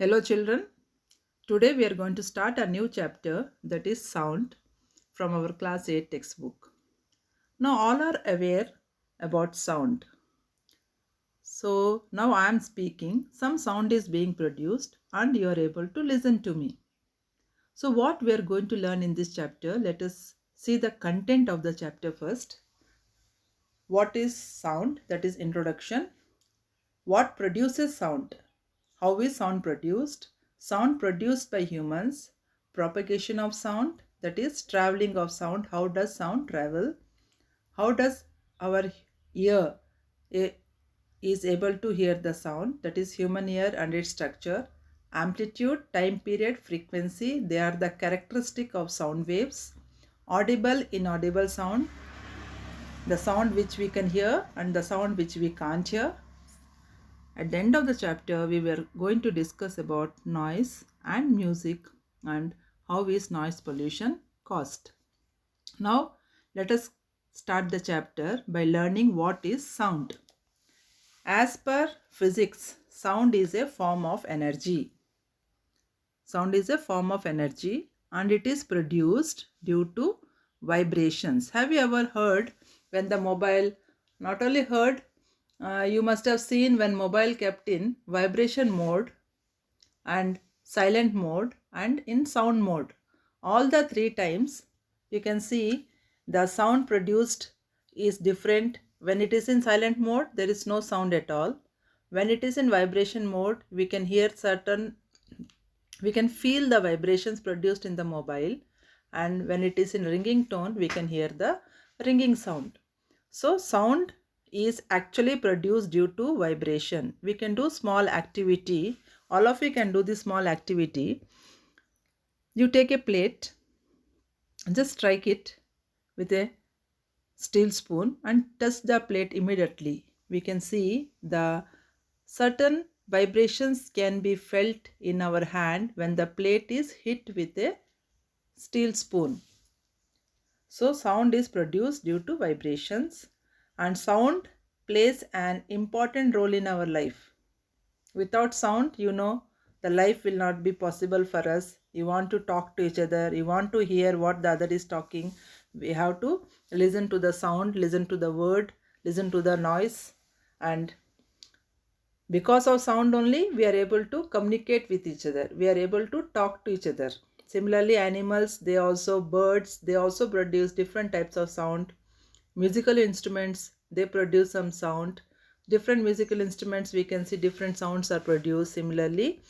Hello, children. Today we are going to start a new chapter, that is sound, from our class 8 textbook. Now, all are aware about sound. So, now I am speaking, some sound is being produced, and you are able to listen to me. So, what we are going to learn in this chapter, let us see the content of the chapter first. What is sound? That is introduction. What produces sound? How is sound produced? Sound produced by humans. Propagation of sound, that is traveling of sound. How does sound travel? How does our ear is able to hear the sound? That is human ear and its structure. Amplitude, time period, frequency, they are the characteristic of sound waves. Audible, inaudible sound, the sound which we can hear and the sound which we can't hear. At the end of the chapter, we were going to discuss about noise and music and how is noise pollution caused. Now, let us start the chapter by learning what is sound. As per physics, sound is a form of energy. Sound is a form of energy and it is produced due to vibrations. Have you ever heard when the mobile, not only heard, you must have seen when mobile kept in vibration mode and silent mode and in sound mode. All the three times you can see the sound produced is different. When it is in silent mode, there is no sound at all. When it is in vibration mode, we can feel the vibrations produced in the mobile, and when it is in ringing tone, we can hear the ringing sound. So sound is actually produced due to vibration. We can do small activity. All of you can do this small activity. You take a plate and just strike it with a steel spoon and touch the plate immediately. We can see the certain vibrations can be felt in our hand when the plate is hit with a steel spoon. So sound is produced due to vibrations, and sound plays an important role in our life. Without sound, the life will not be possible for us. You want to talk to each other, you want to hear what the other is talking. We have to listen to the sound, listen to the word, listen to the noise, and because of sound only, we are able to communicate with each other. We are able to talk to each other. Similarly, animals, birds, they also produce different types of sound. Musical instruments, they produce some sound. Different musical instruments, we can see different sounds are produced. Similarly,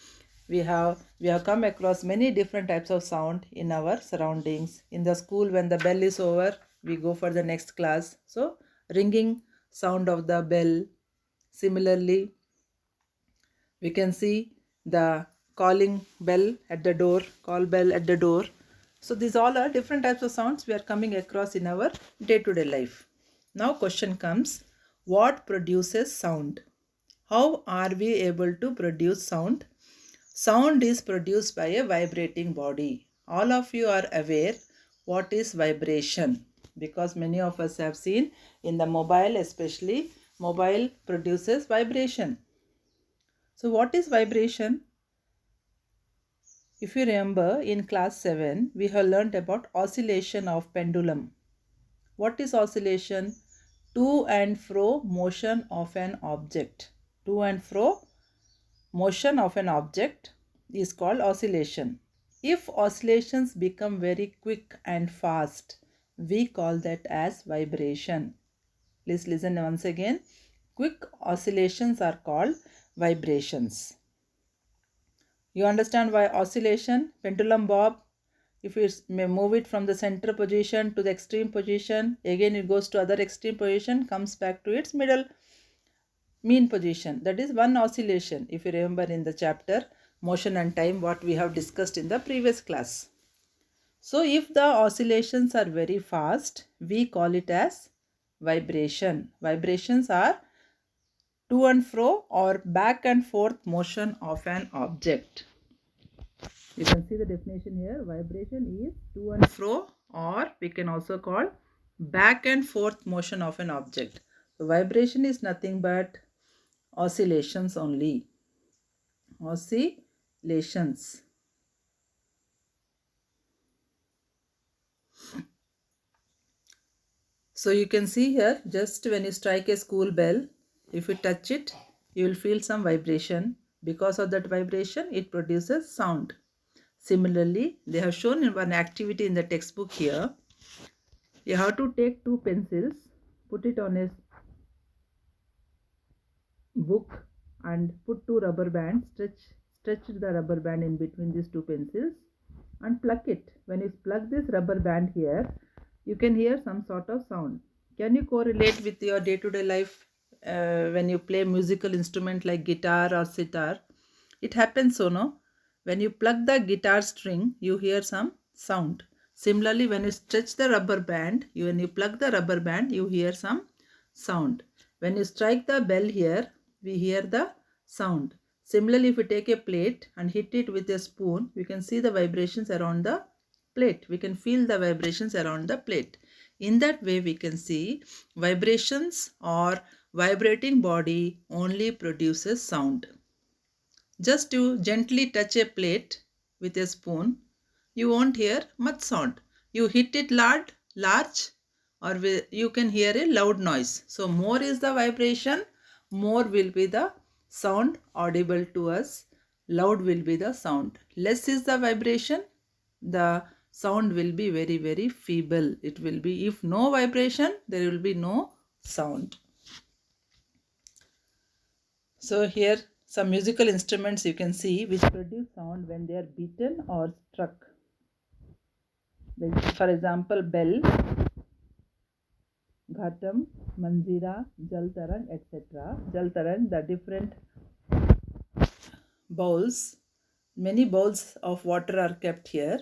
we have come across many different types of sound in our surroundings. In the school, when the bell is over, we go for the next class. So, ringing sound of the bell. Similarly, we can see the calling bell at the door, call bell at the door. So these all are different types of sounds we are coming across in our day-to-day life. Now question comes, what produces sound? How are we able to produce sound? Sound is produced by a vibrating body. All of you are aware what is vibration, because many of us have seen in the mobile, especially mobile produces vibration. So what is vibration? If you remember, in class 7, we have learned about oscillation of pendulum. What is oscillation? To and fro motion of an object. To and fro motion of an object is called oscillation. If oscillations become very quick and fast, we call that as vibration. Please listen once again. Quick oscillations are called vibrations. You understand why oscillation, pendulum bob, if you may move it from the center position to the extreme position, again it goes to other extreme position, comes back to its middle mean position. That is one oscillation, if you remember in the chapter motion and time, what we have discussed in the previous class. So if the oscillations are very fast, we call it as vibration. Vibrations are to and fro or back and forth motion of an object. You can see the definition here. Vibration is to and fro, or we can also call back and forth motion of an object. So vibration is nothing but oscillations only. Oscillation. vibrations. So you can see here, just when you strike a school bell, if you touch it, you will feel some vibration. Because of that vibration, it produces sound. Similarly, they have shown in one activity in the textbook here. You have to take two pencils, put it on a book and put two rubber bands, stretch the rubber band in between these two pencils and pluck it. When you pluck this rubber band here, you can hear some sort of sound. Can you correlate with your day-to-day life when you play musical instrument like guitar or sitar? It happens so, no? When you pluck the guitar string, you hear some sound. Similarly, when you stretch the rubber band, when you pluck the rubber band, you hear some sound. When you strike the bell here, we hear the sound. Similarly, if you take a plate and hit it with a spoon, we can see the vibrations around the plate. We can feel the vibrations around the plate. In that way, we can see vibrations or vibrating body only produces sound. Just to gently touch a plate with a spoon, you won't hear much sound. You hit it large, or you can hear a loud noise. So more is the vibration, more will be the sound audible to us. Loud will be the sound. Less is the vibration, the sound will be very, very feeble. It will be, if no vibration, there will be no sound. So here some musical instruments you can see which produce sound when they are beaten or struck. For example, bell, ghatam, manjira, jaltaran, etc. Jaltaran, the different bowls. Many bowls of water are kept here,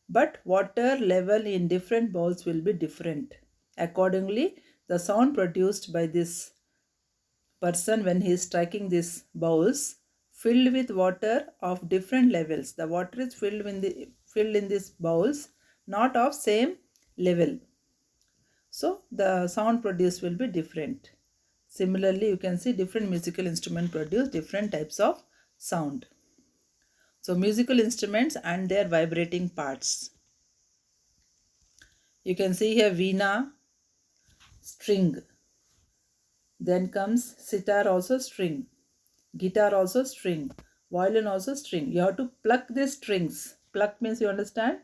but water level in different bowls will be different. Accordingly, the sound produced by this person when he is striking these bowls filled with water of different levels. The water is filled in these bowls, not of same level. So the sound produced will be different. Similarly, you can see different musical instruments produce different types of sound. So musical instruments and their vibrating parts. You can see here veena, string. Then comes sitar, also string. Guitar also string. Violin also string. You have to pluck these strings. Pluck means, you understand?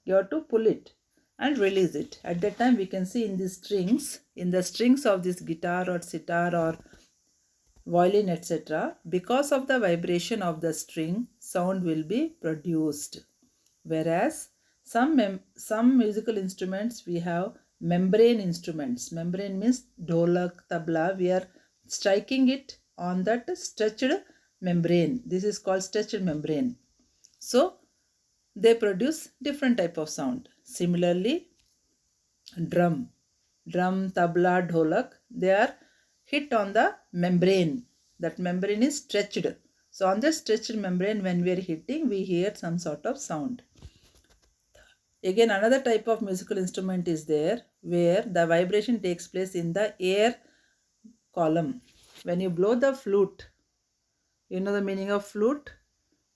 You have to pull it and release it. At that time we can see in the strings of this guitar or sitar or violin, etc. Because of the vibration of the string, sound will be produced. Whereas some musical instruments, we have membrane instruments. Membrane means dholak, tabla. We are striking it on that stretched membrane. This is called stretched membrane. So they produce different type of sound. Similarly, drum, tabla, dholak, they are hit on the membrane. That membrane is stretched. So on the stretched membrane, when we are hitting, we hear some sort of sound. Again, another type of musical instrument is there where the vibration takes place in the air column. When you blow the flute, you know the meaning of flute?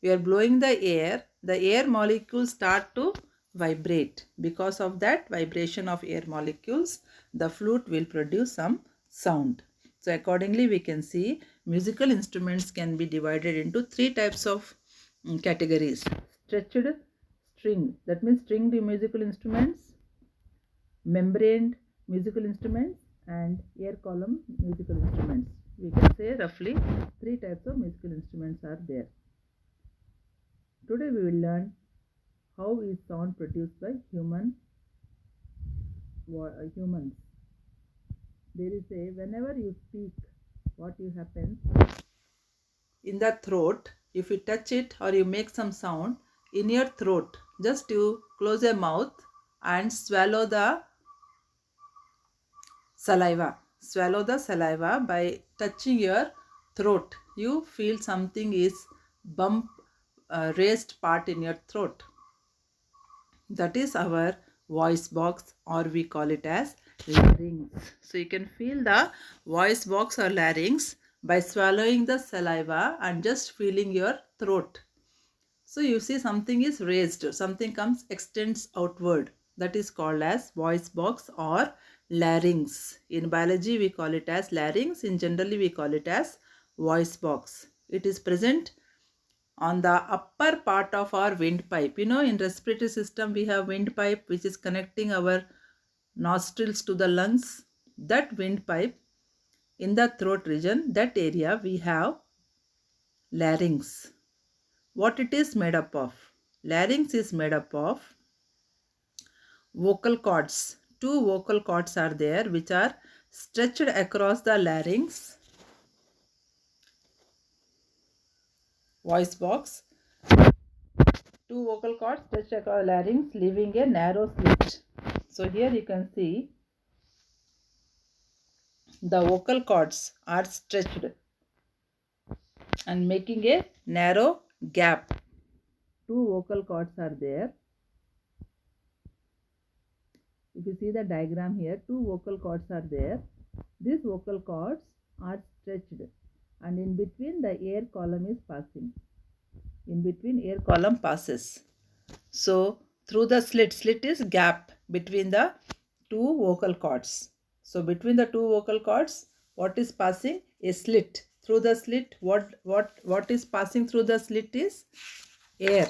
We are blowing the air molecules start to vibrate. Because of that vibration of air molecules, the flute will produce some sound. So accordingly, we can see musical instruments can be divided into three types of categories. Stretched string, that means stringed musical instruments, membraned musical instruments, and air column musical instruments. We can say roughly three types of musical instruments are there. Today we will learn how is sound produced by humans. There is a, whenever you speak, what happens in the throat, if you touch it or you make some sound in your throat, just you close your mouth and swallow the saliva. Swallow the saliva by touching your throat. You feel something is raised part in your throat. That is our voice box, or we call it as larynx. So you can feel the voice box or larynx by swallowing the saliva and just feeling your throat. So you see something is raised, something comes extends outward. That is called as voice box or larynx. In biology we call it as larynx. In generally we call it as voice box. It is present on the upper part of our windpipe. You know, in respiratory system we have windpipe which is connecting our nostrils to the lungs. That windpipe in the throat region, that area we have larynx. What it is made up of? Larynx is made up of vocal cords. Two vocal cords are there which are stretched across the larynx, voice box. Two vocal cords stretched across the larynx, leaving a narrow slit. So here you can see the vocal cords are stretched and making a narrow gap. Two vocal cords are there. If you see the diagram here, two vocal cords are there. These vocal cords are stretched and in between the air column is passing. In between air column passes. So through the slit is gap between the two vocal cords. So between the two vocal cords, what is passing? A slit. Through the slit, what is passing through the slit is air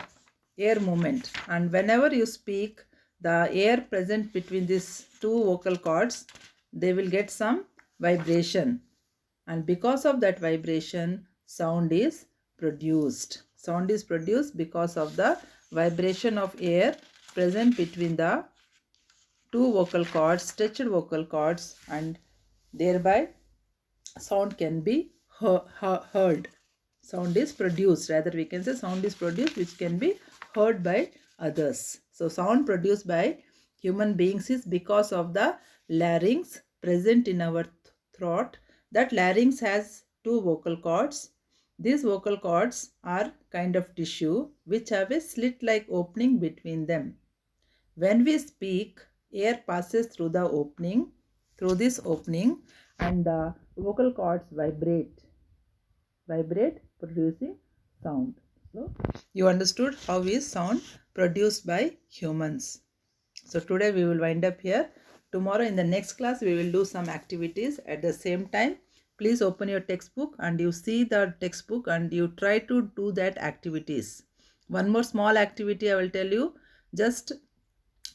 movement. And whenever you speak, the air present between these two vocal cords, they will get some vibration. And because of that vibration, sound is produced. Sound is produced because of the vibration of air present between the two vocal cords, stretched vocal cords, and thereby sound can be heard. Sound is produced, rather we can say sound is produced which can be heard by others. So sound produced by human beings is because of the larynx present in our throat. That larynx has two vocal cords. These vocal cords are kind of tissue which have a slit like opening between them. When we speak, air passes through the opening, through this opening, and the vocal cords vibrate producing sound. So you understood how is sound produced by humans. So today we will wind up here. Tomorrow in the next class we will do some activities at the same time. Please open your textbook and you see the textbook and you try to do that activities. One more small activity I will tell you. Just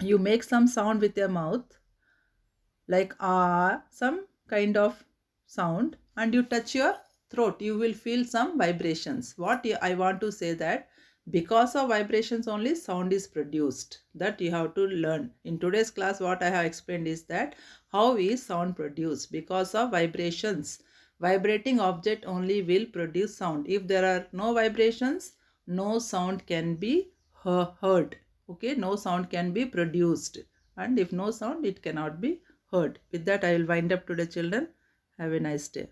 you make some sound with your mouth like some kind of sound, and you touch your throat, you will feel some vibrations. I want to say that because of vibrations only sound is produced. That you have to learn. In today's class what I have explained is that how is sound produced. Because of vibrations. Vibrating object only will produce sound. If there are no vibrations, no sound can be heard. Okay, no sound can be produced. And if no sound, it cannot be heard. With that, I will wind up today, children. Have a nice day.